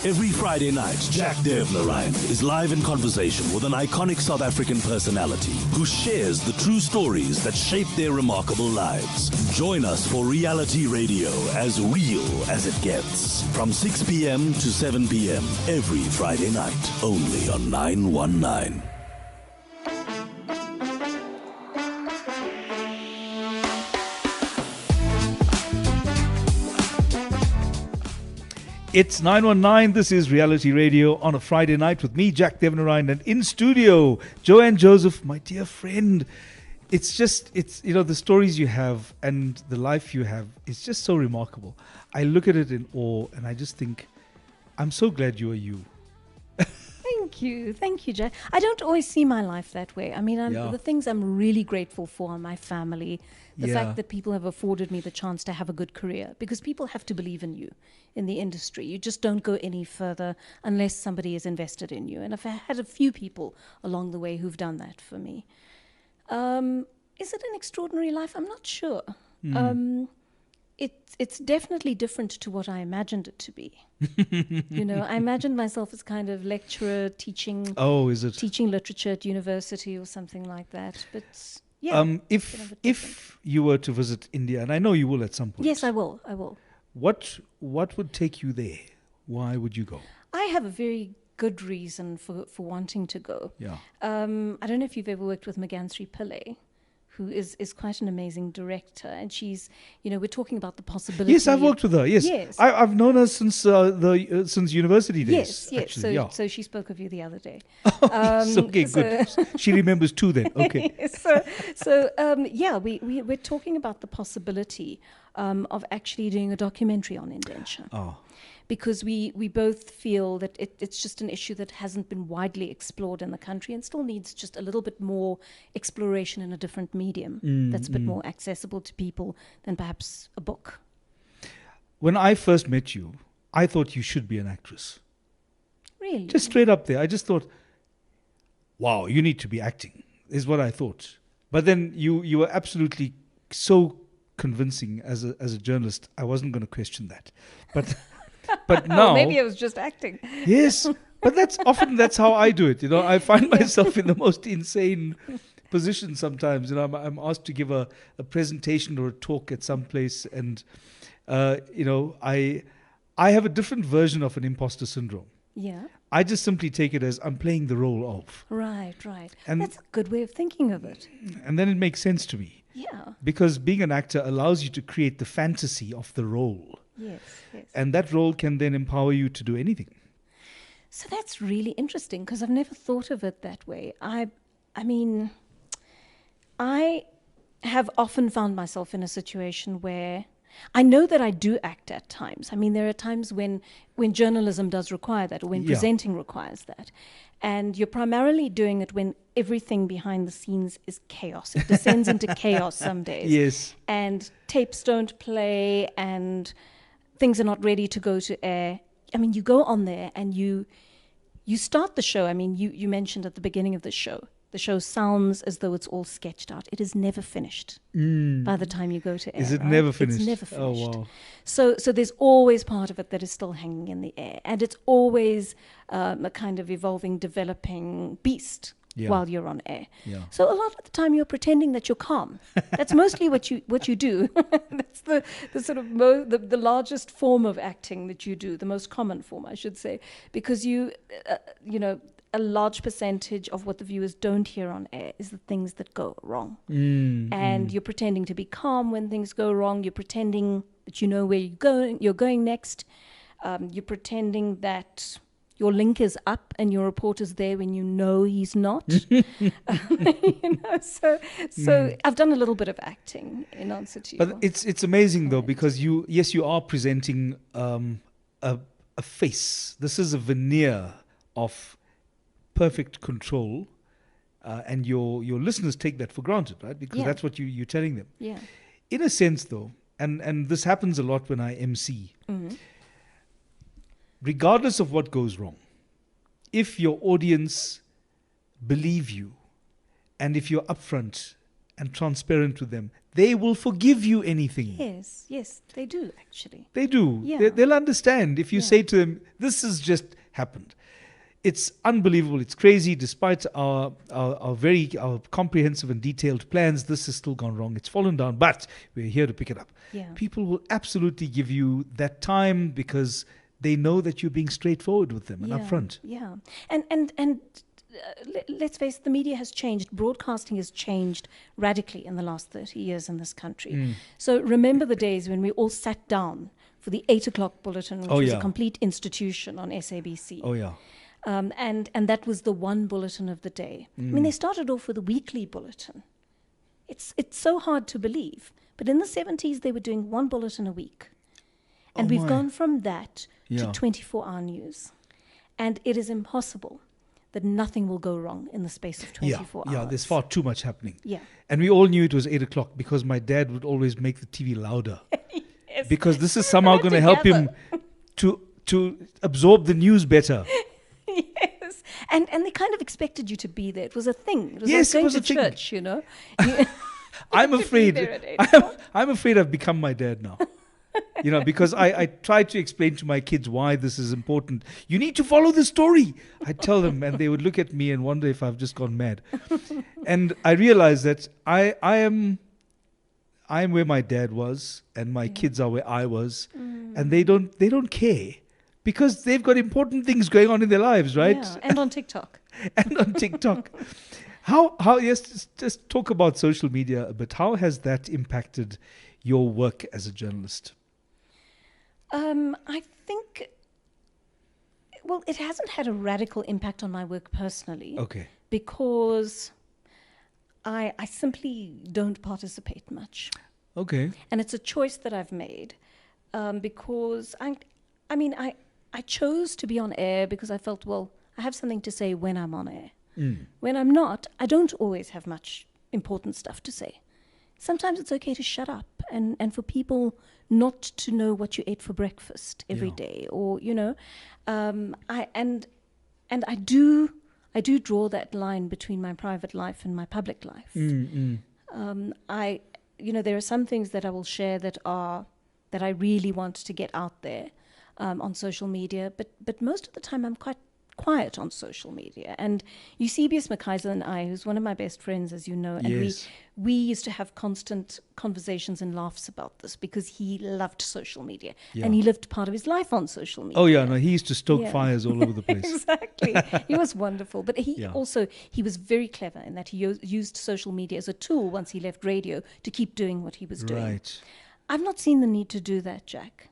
Every Friday night, Jack Devnerine is live in conversation with an iconic South African personality who shares the true stories that shape their remarkable lives. Join us for reality radio, as real as it gets. From 6 p.m. to 7 p.m. every Friday night, only on 919. It's 919. This is Reality Radio on a Friday night with me, Jack Devnerine, and in studio, Joanne Joseph, my dear friend. It's the stories you have and the life you have is just so remarkable. I look at it in awe, and I just think, I'm so glad you are you. Thank you, Jack. I don't always see my life that way. I mean, Yeah. the things I'm really grateful for are my family, the Yeah. fact that people have afforded me the chance to have a good career, because people have to believe in you in the industry. You just don't go any further unless somebody is invested in you. And I've had a few people along the way who've done that for me. Is it an extraordinary life? I'm not sure. It's definitely different to what I imagined it to be. I imagined myself as kind of lecturer teaching Oh, is it? teaching literature at university or something like that. But yeah, If you were to visit India, and I know you will at some point. yes, I will. What would take you there? Why would you go? I have a very good reason for wanting to go. Yeah. I don't know if you've ever worked with Magansri Pillay, who is quite an amazing director, and she's, we're talking about the possibility. Yes, I've worked with her. Yes, Yes. I've known her since since university days. Yes. Actually, So she spoke of you the other day. Okay, good. She remembers too. Then, okay. We're talking about the possibility of actually doing a documentary on indenture. Oh, Because we both feel that it's just an issue that hasn't been widely explored in the country and still needs just a little bit more exploration in a different medium that's a bit more accessible to people than perhaps a book. when I first met you, I thought you should be an actress. Really? Just straight up there, I just thought, wow, you need to be acting. Is what I thought. But then you were absolutely so convincing as a journalist. I wasn't going to question that, but. But now, maybe I was just acting. yes, but that's how I do it. I find myself in the most insane position sometimes. I'm asked to give a presentation or a talk at some place, and I have a different version of an imposter syndrome. Yeah. I just simply take it as I'm playing the role of, Right. And- That's a good way of thinking of it. and then it makes sense to me, Yeah. because being an actor allows you to create the fantasy of the role. Yes, yes. And that role can then empower you to do anything. So that's really interesting because I've never thought of it that way. I mean, I have often found myself in a situation where I know that I do act at times. I mean, there are times when journalism does require that, or when presenting requires that. And you're primarily doing it when everything behind the scenes is chaos. It descends into chaos some days. Yes. And tapes don't play and things are not ready to go to air. I mean, you go on there and you start the show. I mean, you mentioned at the beginning of the show sounds as though it's all sketched out. It is never finished by the time you go to air. Is it right? never finished? It's never finished. Oh, wow. So there's always part of it that is still hanging in the air. And it's always a kind of evolving, developing beast while you're on air. Yeah. So a lot of the time you're pretending that you're calm. That's mostly what you do. That's the sort of the largest form of acting that you do, the most common form, I should say, because you know, a large percentage of what the viewers don't hear on air is the things that go wrong. And you're pretending to be calm when things go wrong. You're pretending that you know where you're going next. You're pretending that your link is up and your reporter's there when you know he's not. You know, so I've done a little bit of acting in answer to you. But it's amazing though, because you are presenting a face. This is a veneer of perfect control, and your listeners take that for granted, right? Because that's what you're telling them. Yeah. In a sense, though, and this happens a lot when I MC. Regardless of what goes wrong, if your audience believe you, and if you're upfront and transparent with them, they will forgive you anything. Yes, they do actually. They do. Yeah. They'll understand if you say to them, "This has just happened. It's unbelievable. It's crazy. Despite our very comprehensive and detailed plans, this has still gone wrong. It's fallen down, but we're here to pick it up." Yeah. People will absolutely give you that time because they know that you're being straightforward with them and upfront. Yeah, and let's face it, the media has changed. Broadcasting has changed radically in the last 30 years in this country. So remember the days when we all sat down for the 8 o'clock bulletin, which was a complete institution on SABC. Oh, yeah. And that was the one bulletin of the day. I mean, they started off with a weekly bulletin. It's so hard to believe. But in the 70s, they were doing one bulletin a week. And we've gone from that to 24-hour news. And it is impossible that nothing will go wrong in the space of 24 hours. Yeah, there's far too much happening. Yeah. And we all knew it was 8 o'clock because my dad would always make the TV louder. Yes. Because this is somehow going to help him to absorb the news better. Yes. And they kind of expected you to be there. It was a thing. It was Yes, like it was going a to thing. church, you know. I'm Be afraid. there at 8 o'clock. I'm afraid I've become my dad now. You know, because I try to explain to my kids why this is important. You need to follow the story. I tell them, and they would look at me and wonder if I've just gone mad. And I realize that I am where my dad was, and my kids are where I was, and they don't care because they've got important things going on in their lives, right? Yeah, and on TikTok. And on TikTok. How yes, just talk about social media a bit. How has that impacted your work as a journalist? I think, well, it hasn't had a radical impact on my work personally. Okay. Because I simply don't participate much. Okay. And it's a choice that I've made because I chose to be on air because I felt, well, I have something to say when I'm on air. When I'm not, I don't always have much important stuff to say. Sometimes it's okay to shut up and for people not to know what you ate for breakfast every day, or you know, I do draw that line between my private life and my public life. There are some things that I will share that I really want to get out there on social media, but most of the time I'm quite quiet on social media. And Eusebius McKaiser and I, who's one of my best friends, as you know, and we used to have constant conversations and laughs about this because he loved social media and he lived part of his life on social media. Oh yeah, no, he used to stoke fires all over the place. Exactly. He was wonderful. But he was very clever in that he used social media as a tool once he left radio to keep doing what he was doing. Right. I've not seen the need to do that, Jack.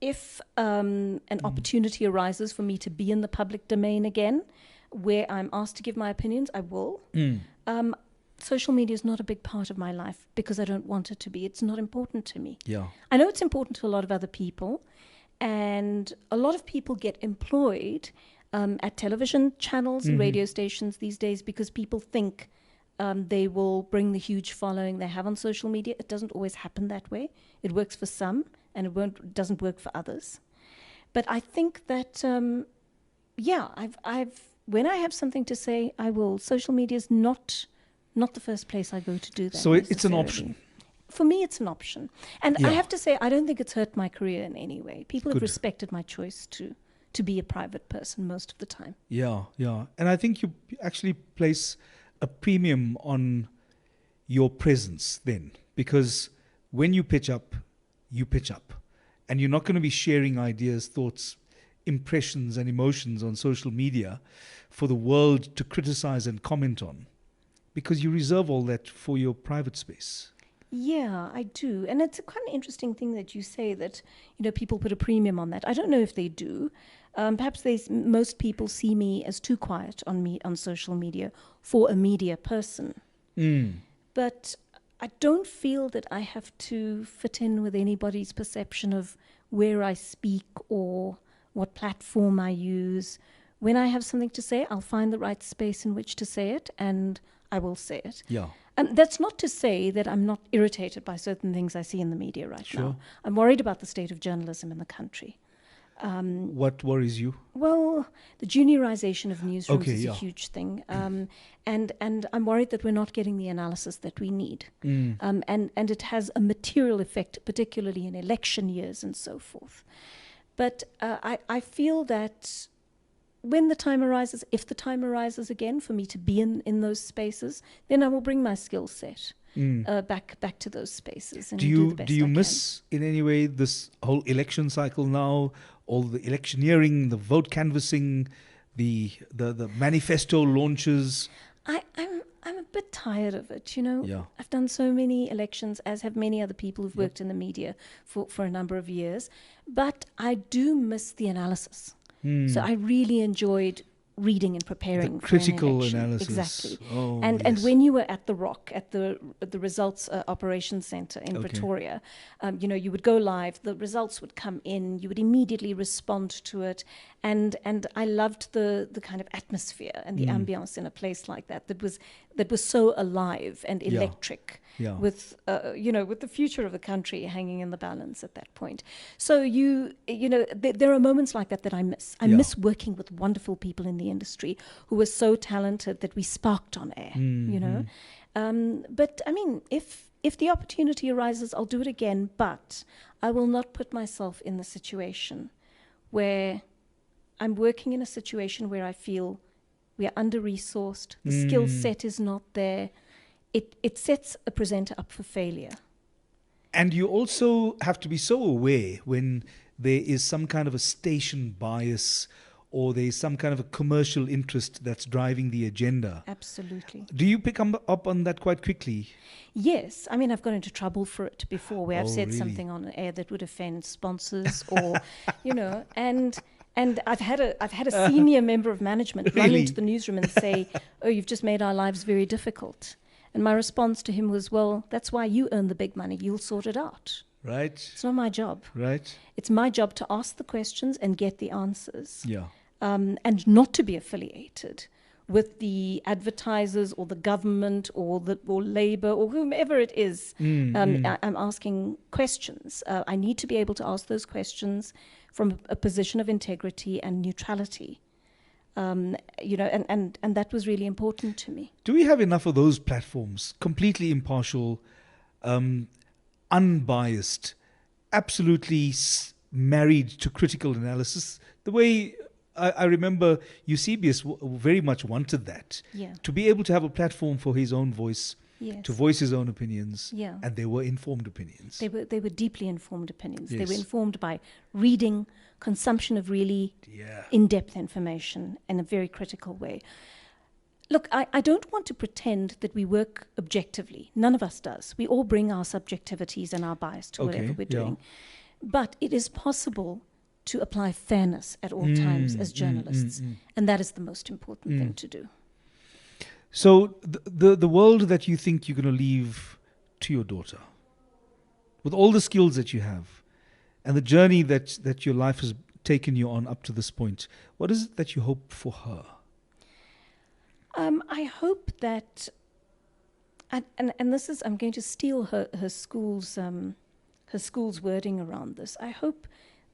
if an opportunity arises for me to be in the public domain again, where I'm asked to give my opinions, I will. Social media is not a big part of my life because I don't want it to be. It's not important to me. Yeah. I know it's important to a lot of other people, and a lot of people get employed at television channels and radio stations these days because people think they will bring the huge following they have on social media. It doesn't always happen that way. It works for some, and it doesn't work for others. But I think that, when I have something to say, I will. Social media is not the first place I go to do that. So it's an necessarily. option. For me, it's an option. And Yeah. I have to say, I don't think it's hurt my career in any way. People have Good. respected my choice to be a private person most of the time. Yeah, yeah. And I think you actually place a premium on your presence then, because when you pitch up, you pitch up. And you're not going to be sharing ideas, thoughts, impressions and emotions on social media for the world to criticize and comment on, because you reserve all that for your private space. Yeah, I do. And it's a quite an interesting thing that you say that, people put a premium on that. I don't know if they do. Perhaps most people see me as too quiet on social media for a media person. But I don't feel that I have to fit in with anybody's perception of where I speak or what platform I use. When I have something to say, I'll find the right space in which to say it, and I will say it. Yeah. And that's not to say that I'm not irritated by certain things I see in the media right Sure. now. I'm worried about the state of journalism in the country. What worries you? Well, the juniorization of newsrooms Okay, is yeah. a huge thing. And I'm worried that we're not getting the analysis that we need. And it has a material effect, particularly in election years and so forth. But I feel that when the time arises, if the time arises again for me to be in those spaces, then I will bring my skill set back to those spaces. And do the best Do you I miss in any way this whole election cycle now, all the electioneering, the vote canvassing, the manifesto launches? I'm a bit tired of it, you know. Yeah. I've done so many elections, as have many other people who've worked in the media for a number of years. But I do miss the analysis. So I really enjoyed reading and preparing The for an critical election. analysis. Exactly. Oh, and yes. when you were at the ROC, at the results operations center in Okay. Pretoria, you would go live, the results would come in, you would immediately respond to it. And I loved the kind of atmosphere and the ambience in a place like that was so alive and electric. Yeah. With the future of the country hanging in the balance at that point. So there are moments like that I miss. I miss working with wonderful people in the industry who were so talented that we sparked on air. But I mean, if the opportunity arises, I'll do it again. But I will not put myself in the situation where I'm working in a situation where I feel we are under-resourced, the skill set is not there. It sets a presenter up for failure. And you also have to be so aware when there is some kind of a station bias or there is some kind of a commercial interest that's driving the agenda. Absolutely. Do you pick up on that quite quickly? Yes. I mean, I've got into trouble for it before where I've said really? something on air that would offend sponsors or, and I've had a senior member of management run Really? into the newsroom and say, "Oh, you've just made our lives very difficult." And my response to him was, "Well, that's why you earn the big money. You'll sort it out. Right? It's not my job. Right? It's my job to ask the questions and get the answers. Yeah. And not to be affiliated with the advertisers or the government or Labour or whomever it is. I'm asking questions. I need to be able to ask those questions from a position of integrity and neutrality. And that was really important to me. Do we have enough of those platforms, completely impartial, unbiased, absolutely married to critical analysis? The way I remember Eusebius very much wanted that. Yeah. To be able to have a platform for his own voice, Yes. to voice his own opinions, Yeah. and they were informed opinions. They were deeply informed opinions. They were Yes. informed by reading, consumption of really in-depth information in a very critical way. Look, I don't want to pretend that we work objectively. None of us does. We all bring our subjectivities and our bias to Okay, whatever we're yeah. doing. But it is possible to apply fairness at all times as journalists. And that is the most important thing to do. So the world that you think you're going to leave to your daughter, with all the skills that you have and the journey that your life has taken you on up to this point, what is it that you hope for her? I hope that, and this is, I'm going to steal her school's wording around this. I hope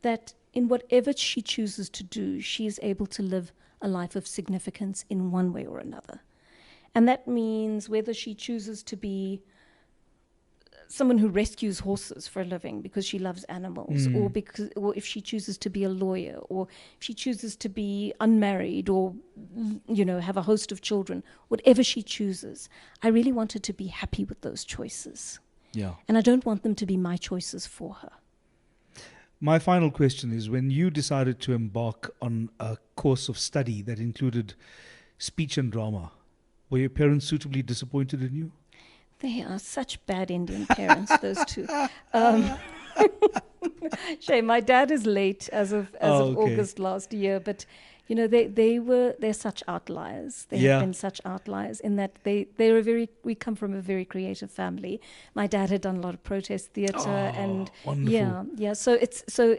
that in whatever she chooses to do, she is able to live a life of significance in one way or another. And that means whether she chooses to be someone who rescues horses for a living because she loves animals, or if she chooses to be a lawyer, or if she chooses to be unmarried, or have a host of children, whatever she chooses, I really want her to be happy with those choices. Yeah. And I don't want them to be my choices for her. My final question is, when you decided to embark on a course of study that included speech and drama, were your parents suitably disappointed in you? They are such bad Indian parents, those two. Shay, my dad is late as of August last year, but they're such outliers. They have been such outliers in that we come from a very creative family. My dad had done a lot of protest theatre, and wonderful. So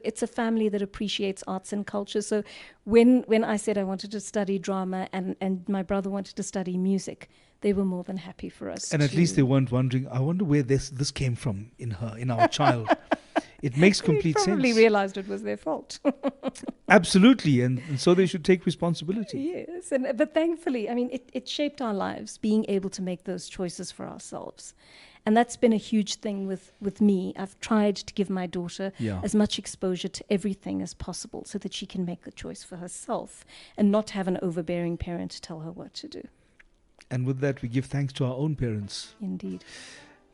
it's a family that appreciates arts and culture. So when I said I wanted to study drama and my brother wanted to study music, they were more than happy for us. And at least they weren't wondering, I wonder where this came from in our child. It makes complete sense. They probably realized it was their fault. Absolutely, and so they should take responsibility. Yes, but thankfully, I mean, it shaped our lives, being able to make those choices for ourselves. And that's been a huge thing with me. I've tried to give my daughter as much exposure to everything as possible so that she can make the choice for herself and not have an overbearing parent to tell her what to do. And with that, we give thanks to our own parents. Indeed.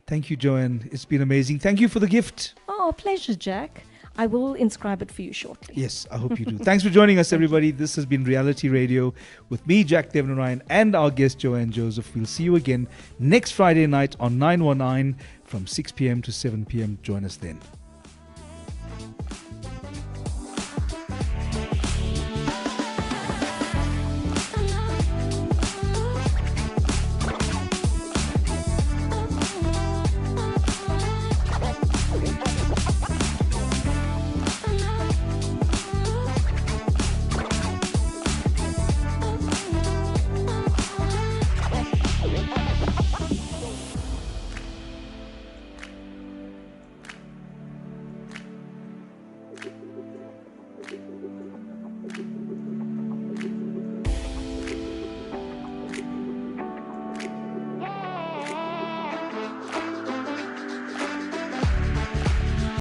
Thank you, Joanne. It's been amazing. Thank you for the gift. Oh, pleasure, Jack. I will inscribe it for you shortly. Yes, I hope you do. Thanks for joining us, everybody. This has been Reality Radio with me, Jack Devnarayan, and our guest, Joanne Joseph. We'll see you again next Friday night on 919 from 6 p.m. to 7 p.m. Join us then.